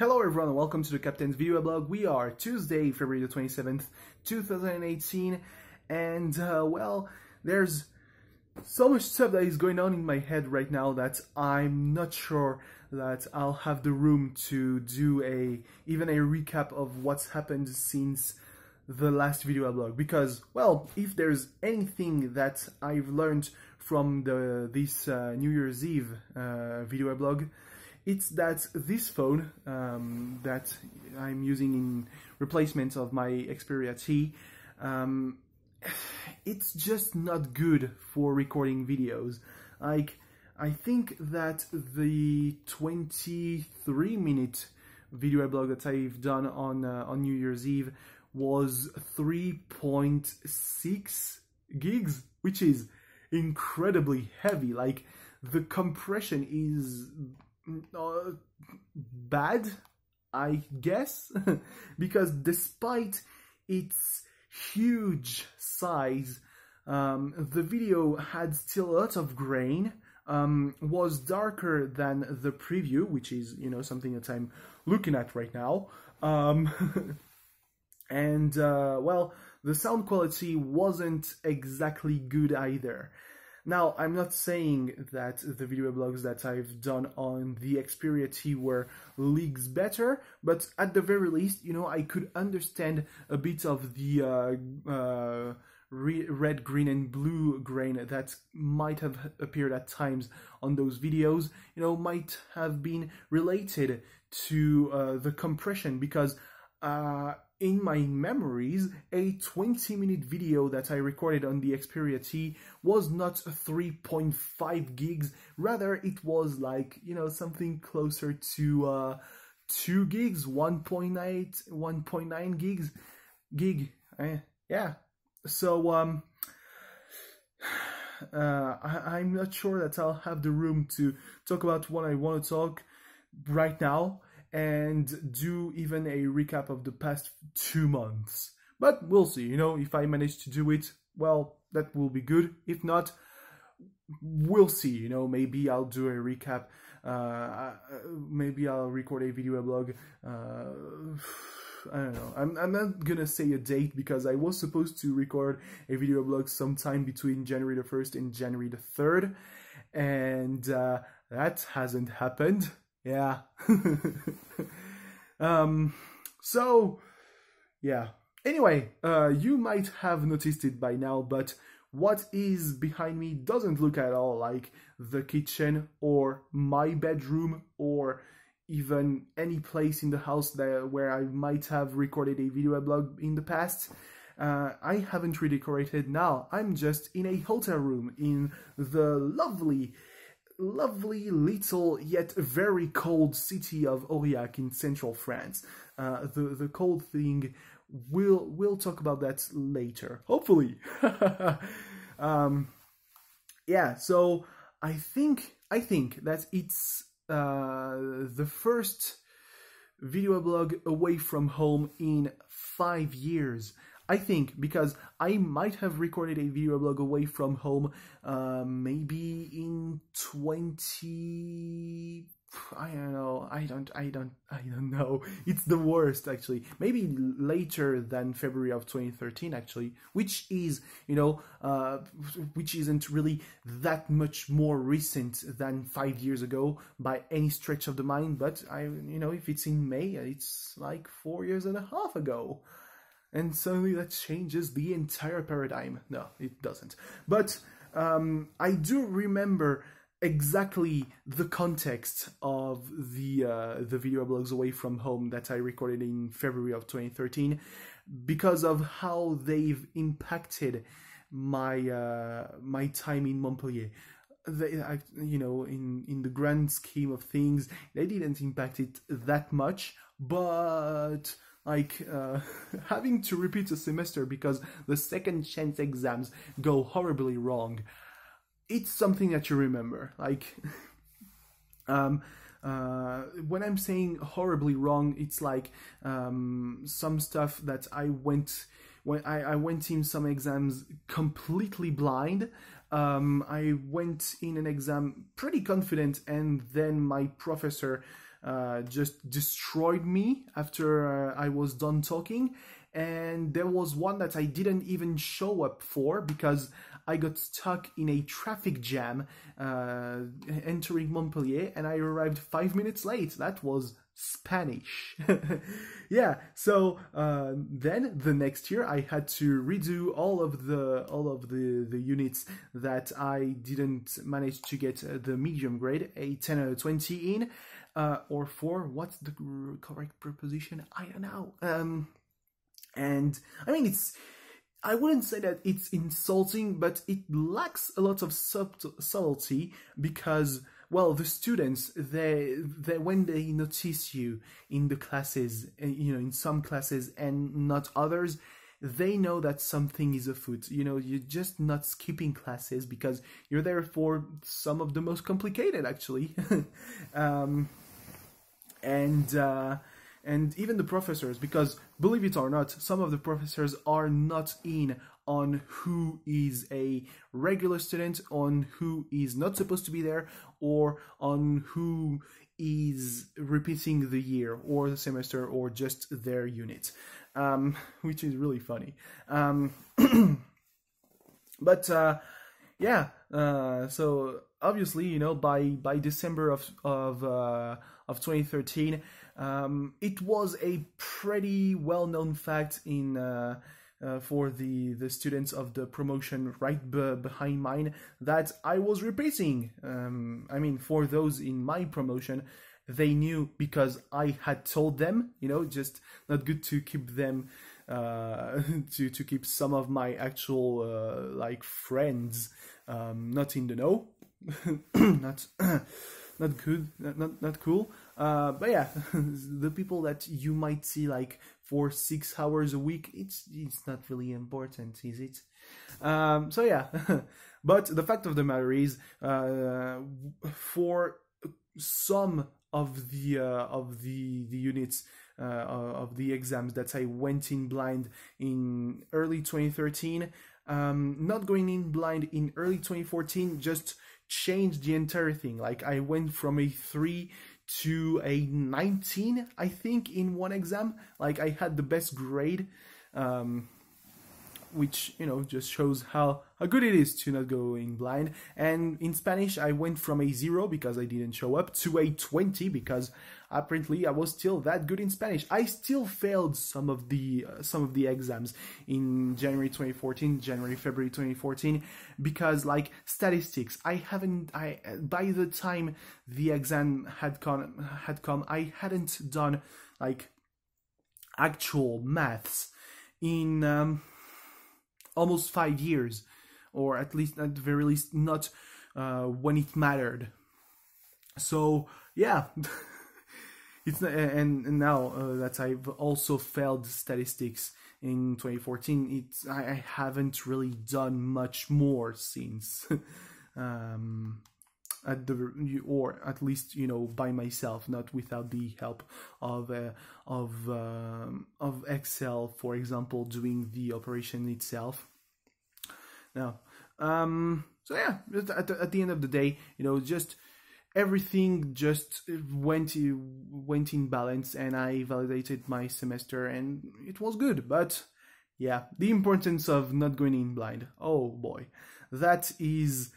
Hello everyone and welcome to the Captain's Video Blog. We are Tuesday, February the 27th, 2018 and well, there's so much stuff that is going on in my head right now that I'm not sure that I'll have the room to do even a recap of what's happened since the last video blog, because, well, if there's anything that I've learned from this New Year's Eve video blog, it's that this phone that I'm using in replacement of my Xperia T, it's just not good for recording videos. Like, I think that the 23-minute video blog that I've done on New Year's Eve was 3.6 gigs, which is incredibly heavy. Like, the compression is bad, I guess, because despite its huge size, the video had still a lot of grain, was darker than the preview, which is, you know, something that I'm looking at right now, and well, the sound quality wasn't exactly good either. Now, I'm not saying that the video blogs that I've done on the Xperia T were leagues better, but at the very least, you know, I could understand a bit of the red, green, and blue grain that might have appeared at times on those videos, you know, might have been related to the compression, because in my memories, a 20-minute video that I recorded on the Xperia T was not 3.5 gigs, rather it was like, you know, something closer to 2 gigs, 1.9 gig, yeah. So, I'm not sure that I'll have the room to talk about what I want to talk right now, and do even a recap of the past 2 months. But we'll see, you know, if I manage to do it, well, that will be good. If not, we'll see, you know, maybe I'll do a recap, maybe I'll record a video blog, I don't know, I'm not gonna say a date, because I was supposed to record a video blog sometime between January the 1st and January the 3rd, and that hasn't happened. Yeah. So, yeah. Anyway, you might have noticed it by now, but what is behind me doesn't look at all like the kitchen or my bedroom or even any place in the house where I might have recorded a video blog in the past. I haven't redecorated now. I'm just in a hotel room in the lovely little yet very cold city of Aurillac in central France. The cold thing, we'll talk about that later, hopefully. Yeah, so I think that it's the first video blog away from home in 5 years. I think, because I might have recorded a video blog away from home, maybe in 20... I don't know. I don't know. It's the worst, actually. Maybe later than February of 2013, actually, which is, you know, which isn't really that much more recent than 5 years ago by any stretch of the mind. But you know, if it's in May, it's like 4.5 years ago. And suddenly that changes the entire paradigm. No, it doesn't. But I do remember exactly the context of the video blogs away from home that I recorded in February of 2013, because of how they've impacted my my time in Montpellier. You know, in the grand scheme of things, they didn't impact it that much, but like having to repeat a semester because the second chance exams go horribly wrong, it's something that you remember. Like, when I'm saying horribly wrong, it's like some stuff that I went in some exams completely blind. I went in an exam pretty confident, and then my professor just destroyed me after I was done talking. And there was one that I didn't even show up for because I got stuck in a traffic jam entering Montpellier, and I arrived 5 minutes late. That was Spanish. Yeah, so then the next year I had to redo all of the units that I didn't manage to get the medium grade, a 10 out of 20 in, or 4. What's the correct preposition? I don't know. And I mean, I wouldn't say that it's insulting, but it lacks a lot of subtlety because, well, the students, they when they notice you in the classes, in some classes and not others, they know that something is afoot. You're just not skipping classes because you're there for some of the most complicated, actually. And even the professors, because believe it or not, some of the professors are not in on who is a regular student, on who is not supposed to be there, or on who is repeating the year or the semester or just their unit, which is really funny. But yeah, so obviously, by December of 2013, it was a pretty well-known fact for the students of the promotion right behind mine that I was repeating. I mean, for those in my promotion, they knew because I had told them. Just not good to keep them to keep some of my actual friends not in the know. Not good, not cool. But yeah, the people that you might see for 6 hours a week, it's not really important, is it? So yeah, but the fact of the matter is, for some of the units of the exams that I went in blind in early 2013, not going in blind in early 2014 just changed the entire thing. I went from a 3 to a 19, I think, in one exam. I had the best grade, which just shows how good it is to not go in blind. And in Spanish, I went from a 0 because I didn't show up to a 20 because apparently I was still that good in Spanish. I still failed some of the exams in January 2014, February 2014, because statistics, by the time the exam had come, I hadn't done actual maths in almost 5 years, or at the very least not when it mattered. So yeah. It's not, and now that I've also failed statistics in 2014, I haven't really done much more since, or at least by myself, not without the help of Excel, for example, doing the operation itself. Now, so yeah, at the end of the day, just everything just went in balance, and I validated my semester, and it was good. But yeah, the importance of not going in blind, oh boy, that is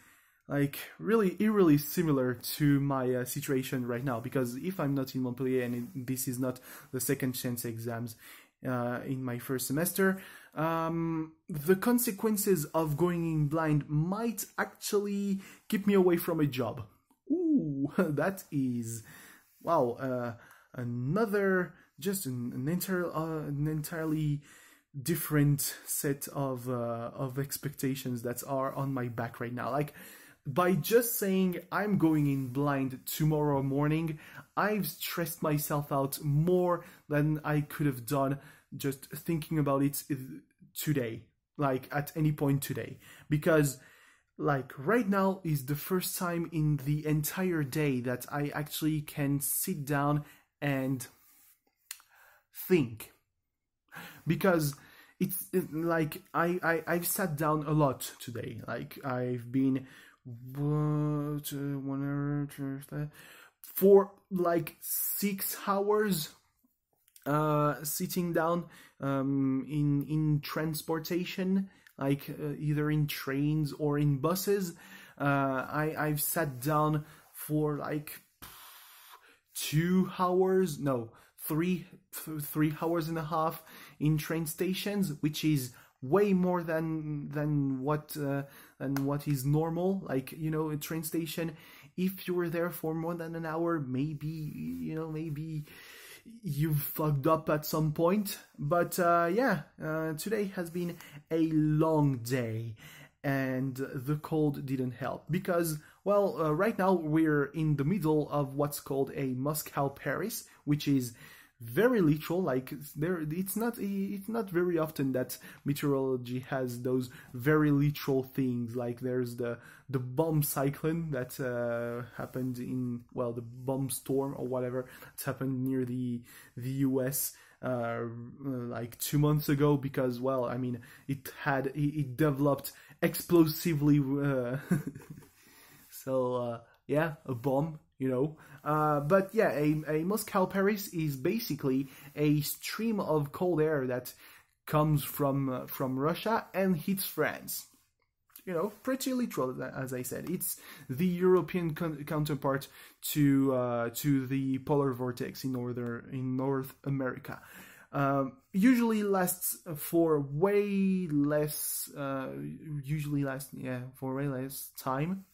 really eerily similar to my situation right now, because if I'm not in Montpellier and this is not the second chance exams in my first semester, the consequences of going in blind might actually keep me away from a job. Ooh, that is, wow, another, just an entirely different set of expectations that are on my back right now. By just saying I'm going in blind tomorrow morning, I've stressed myself out more than I could have done just thinking about it today, at any point today, because right now is the first time in the entire day that I actually can sit down and think, because I've sat down a lot today. I've been for like 6 hours sitting down in transportation, like either in trains or in buses. I've sat down for like 2 hours, no, 3 hours and a half in train stations, which is way more than what is normal. Like, you know, a train station, if you were there for more than an hour, maybe you've fucked up at some point. But today has been a long day, and the cold didn't help because, well, right now we're in the middle of what's called a Moscow Paris, which is very literal. Like, it's not very often that meteorology has those very literal things. Like, there's the bomb cyclone that happened in, well, the bomb storm or whatever, it's happened near the US like 2 months ago, because, well, I mean, it developed explosively so yeah, a bomb, you know. But yeah, a Moscow Paris is basically a stream of cold air that comes from Russia and hits France. You know, pretty literal, as I said. It's the European counterpart to the polar vortex in North America. Usually lasts for way less. For way less time.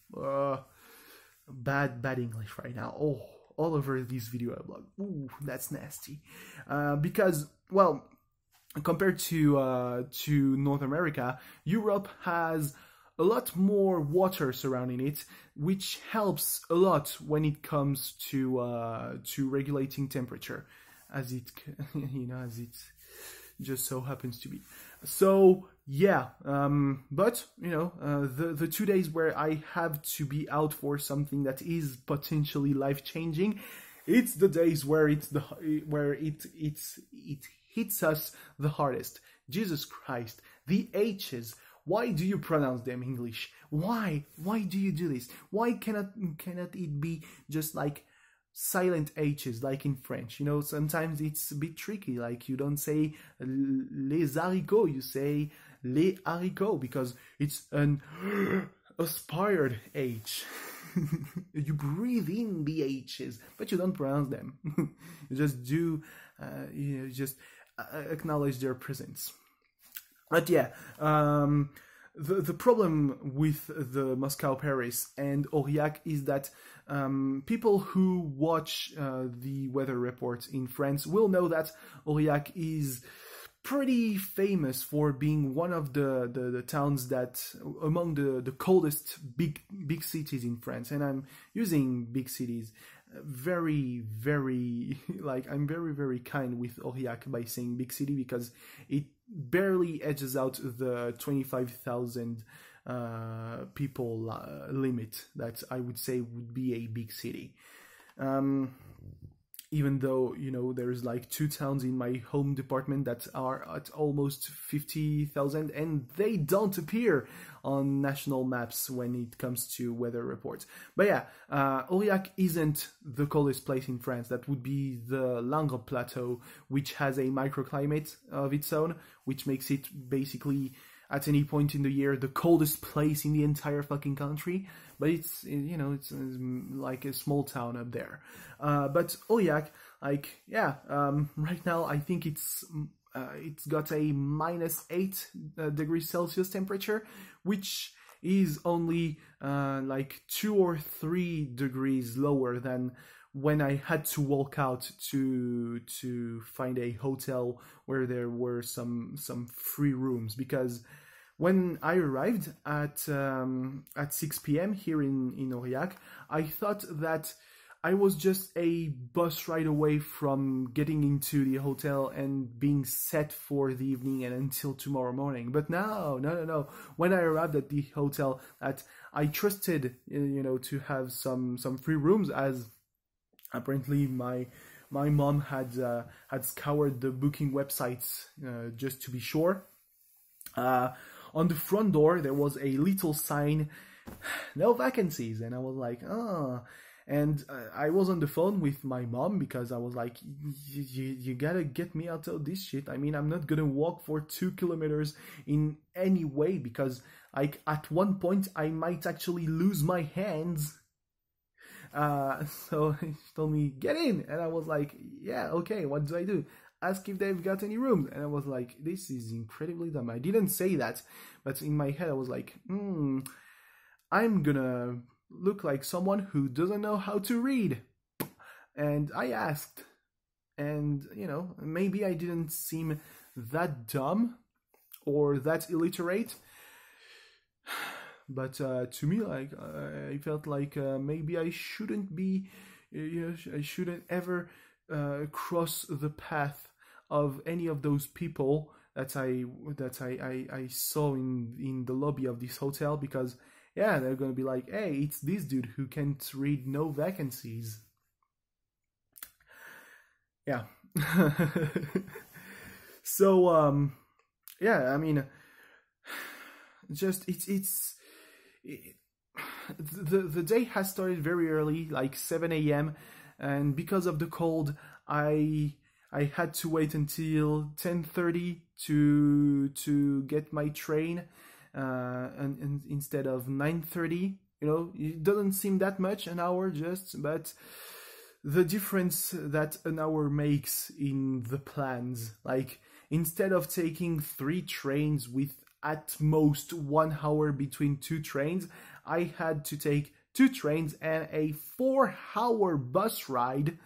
Bad English right now. Oh, all over this video blog. Ooh, that's nasty. Because, well, compared to North America, Europe has a lot more water surrounding it, which helps a lot when it comes to regulating temperature, as it as it just so happens to be. So yeah, but you know, the 2 days where I have to be out for something that is potentially life-changing, it's the days where it hits us the hardest. Jesus Christ, the H's. Why do you pronounce them English? Why do you do this? Why cannot it be just like silent H's like in French? You know, sometimes it's a bit tricky. Like, you don't say les haricots, you say les haricots, because it's an aspired H. You breathe in the H's, but you don't pronounce them. You just do, just acknowledge their presence. But yeah, the problem with the Moscow Paris and Aurillac is that people who watch the weather reports in France will know that Aurillac is pretty famous for being one of the towns that among the coldest big cities in France. And I'm using big cities very, very, like, I'm very, very kind with Aurillac by saying big city, because it barely edges out the 25,000 people limit that I would say would be a big city. Even though, you know, there's like 2 towns in my home department that are at almost 50,000, and they don't appear on national maps when it comes to weather reports. But yeah, Aurillac isn't the coldest place in France. That would be the Langres Plateau, which has a microclimate of its own, which makes it basically, at any point in the year, the coldest place in the entire fucking country. But it's, you know, it's like a small town up there. But Aurillac, like, yeah, right now I think it's got a -8 degrees Celsius temperature, which is only like 2 or 3 degrees lower than when I had to walk out to find a hotel where there were some free rooms. Because when I arrived at 6 p.m. here in Aurillac, I thought that I was just a bus ride away from getting into the hotel and being set for the evening and until tomorrow morning. But no. When I arrived at the hotel that I trusted, you know, to have some free rooms, as apparently my mom had scoured the booking websites just to be sure. On the front door there was a little sign, no vacancies, and I was like, oh. And I was on the phone with my mom because I was like, you gotta get me out of this shit. I mean, I'm not gonna walk for 2 kilometers in any way, because like at one point I might actually lose my hands. So she told me, get in. And I was like, yeah, okay, what do I do? Ask if they've got any rooms. And I was like, this is incredibly dumb. I didn't say that, but in my head I was like, I'm gonna look like someone who doesn't know how to read. And I asked, and maybe I didn't seem that dumb or that illiterate, but to me, like, I felt like maybe I shouldn't be, I shouldn't ever cross the path of any of those people that I saw in the lobby of this hotel, because yeah, they're gonna be like, hey, it's this dude who can't read no vacancies. Yeah. So yeah, I mean, just the day has started very early, like 7 a.m., and because of the cold, I had to wait until 10:30 to get my train, and instead of 9:30. It doesn't seem that much, an hour just, but the difference that an hour makes in the plans, like instead of taking 3 trains with at most 1 hour between 2 trains, I had to take 2 trains and a 4-hour bus ride,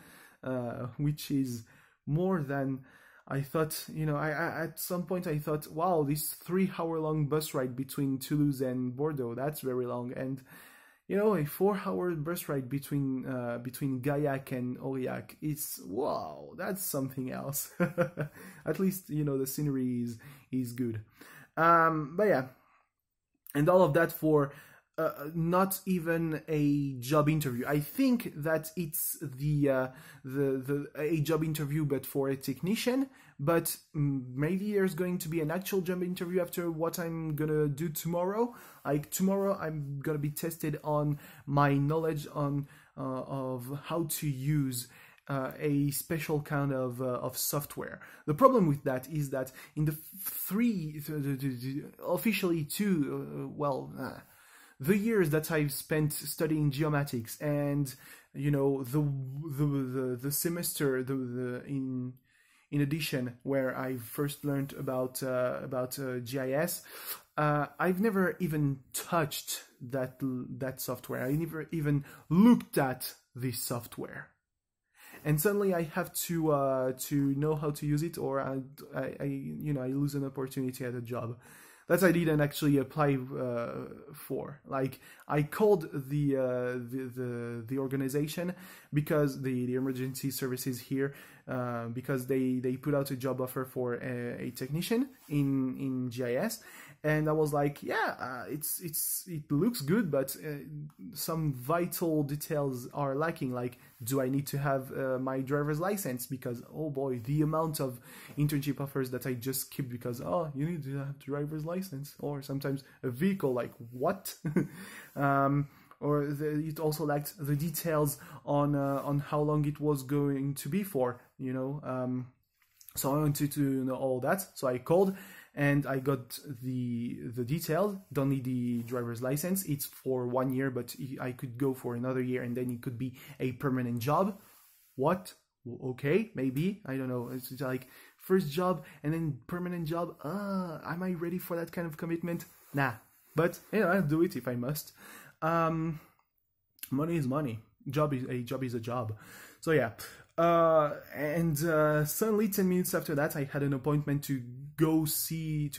which is more than I thought. I at some point I thought, wow, this 3-hour-long bus ride between Toulouse and Bordeaux, that's very long. And a 4-hour bus ride between Gaillac and Aurillac, it's wow, that's something else. At least the scenery is good. But yeah, and all of that for not even a job interview. I think that it's a job interview, but for a technician. But maybe there's going to be an actual job interview after what I'm gonna do tomorrow. Like tomorrow, I'm gonna be tested on my knowledge on of how to use a special kind of software. The problem with that is that in the officially 2, the years that I've spent studying geomatics, and the semester in addition where I first learned about GIS, I've never even touched that software. I never even looked at this software. And suddenly I have to know how to use it, or I lose an opportunity at a job that I didn't actually apply for. Like, I called the organization, because the emergency services here, because they put out a job offer for a technician in GIS. And I was like, yeah, it looks good, but some vital details are lacking. Like, do I need to have my driver's license? Because, oh boy, the amount of internship offers that I just skipped because, oh, you need to have a driver's license, or sometimes a vehicle. Like, what? It also lacked the details on how long it was going to be for. So I wanted to know all that. So I called. And I got the details. Don't need the driver's license. It's for 1 year, but I could go for another year, and then it could be a permanent job. What? Okay, maybe. I don't know. It's like first job and then permanent job. Am I ready for that kind of commitment? Nah. But I'll do it if I must. Money is money. Job is a job. So yeah. And suddenly 10 minutes after that, I had an appointment to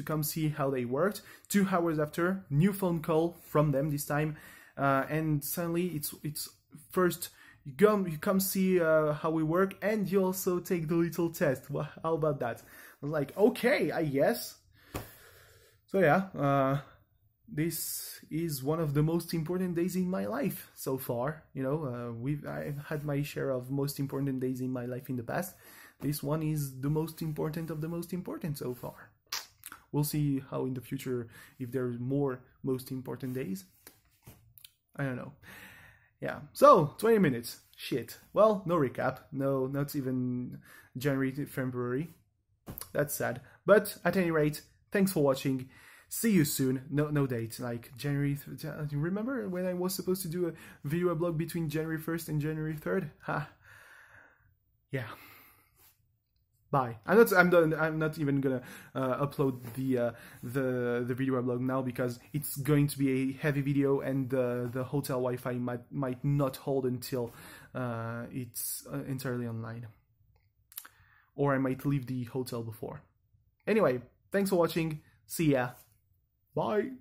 come see how they worked. 2 hours after, new phone call from them this time, and suddenly it's first you come see how we work, and you also take the little test. Well, how about that? I was like, okay, I guess. So yeah, this is one of the most important days in my life so far. I've had my share of most important days in my life in the past. This one is the most important of the most important so far. We'll see how in the future, if there's more most important days. I don't know. Yeah, so 20 minutes. Shit. Well, no recap. No, not even January to February. That's sad. But at any rate, thanks for watching. See you soon. No date. Like January. Remember when I was supposed to do a video blog between January 1st and January 3rd? Ha. Yeah. Bye. I'm done. I'm not even gonna upload the video blog now because it's going to be a heavy video and the hotel Wi-Fi might not hold until it's entirely online, or I might leave the hotel before. Anyway, thanks for watching. See ya. Bye.